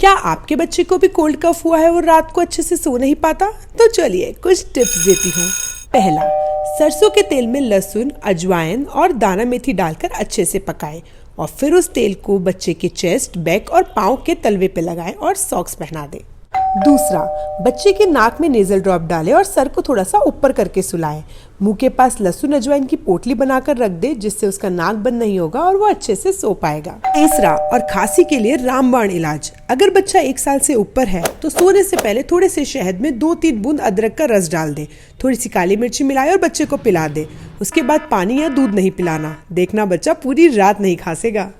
क्या आपके बच्चे को भी कोल्ड कफ हुआ है और रात को अच्छे से सो नहीं पाता? तो चलिए कुछ टिप्स देती हूँ। पहला, सरसों के तेल में लहसुन, अजवाइन और दाना मेथी डालकर अच्छे से पकाएं और फिर उस तेल को बच्चे के चेस्ट, बैक और पाँव के तलवे पे लगाएं और सॉक्स पहना दें। दूसरा, बच्चे के नाक में नेजल ड्रॉप डालें और सर को थोड़ा सा ऊपर करके सुलाएं। मुंह के पास लहसुन अजवाइन की पोटली बनाकर रख दे, जिससे उसका नाक बंद नहीं होगा और वो अच्छे से सो पाएगा। तीसरा, और खांसी के लिए रामबाण इलाज। अगर बच्चा 1 साल से ऊपर है तो सोने से पहले थोड़े से शहद में 2-3 बूंद अदरक का रस डाल दे, थोड़ी सी काली मिर्ची मिलाए और बच्चे को पिला दे। उसके बाद पानी या दूध नहीं पिलाना, देखना बच्चा पूरी रात नहीं खांसेगा।